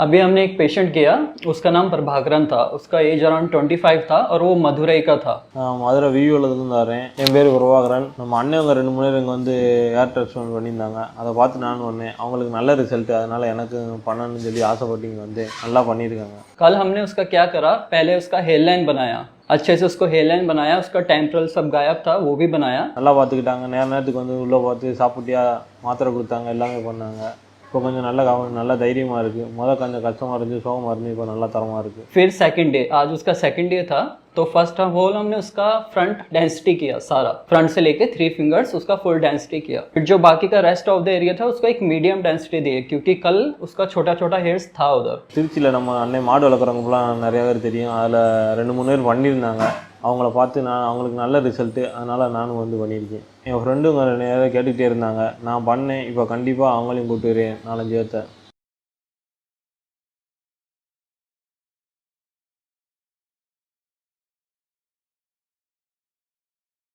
अभी हमने एक पेशेंट किया, उसका नाम प्रभाकरन था, उसका एज अराउंड 25 था और वो मदुरई का था. மதுரை வியூவிலேருந்து வரேன். என் பேர் பிரபாகரன். நம்ம அண்ணவங்க 2 மணி நேரம் இங்கே வந்து ஏர் ட்ரான்ஸ்பிளான்ட் பண்ணியிருந்தாங்க. அதை பார்த்து நானும் வந்தேன். அவங்களுக்கு நல்ல ரிசல்ட், அதனால் எனக்கு பண்ணணும்னு சொல்லி ஆசைப்பட்டு இங்கே வந்து நல்லா பண்ணியிருக்காங்க. कल हमने उसका क्या करा, पहले उसका हेयरलाइन बनाया, अच्छे से उसको हेयरलाइन बनाया, उसका टेम्परल सब गायब था वो भी बनाया. நல்லா பார்த்துக்கிட்டாங்க. நேரத்துக்கு வந்து உள்ளே பார்த்து சாப்பிட்டியா, மாத்திரை கொடுத்தாங்க, எல்லாமே பண்ணாங்க. இப்போ கொஞ்சம் நல்லா தைரியமாக இருக்குது. கொஞ்சம் கஷ்டமாக இருந்துச்சு, சோகமாக இருந்து, இப்போ நல்லா தரமாக இருக்குது. फिर सेकंड डे, आज उसका सेकंड डे था, तो फर्स्ट होल हमने उसका फ्रंट डेंसिटी किया, सारा फ्रंट से लेके 3 फिंगर्स उसका फुल डेंसिटी किया. फिर जो बाकी का रेस्ट ऑफ द एरिया था उसको एक मीडियम डेंसिटी दी, क्योंकि कल उसका छोटा छोटा हेयर्स था उधर. திருச்சியில் நம்ம அன்னை மாடு வளர்க்குறவங்கலாம் நிறைய பேர் தெரியும். அதில் 2-3 பேர் பண்ணியிருந்தாங்க. அவங்கள பார்த்து அவங்களுக்கு நல்ல ரிசல்ட்டு, அதனால் நானும் வந்து பண்ணியிருக்கேன். என் ஃப்ரெண்டுங்க நிறைய கேட்டுக்கிட்டே இருந்தாங்க. நான் பண்ணேன். இப்போ கண்டிப்பாக அவங்களையும் கூப்பிட்டு வரேன் 4-5 பேர்த்த.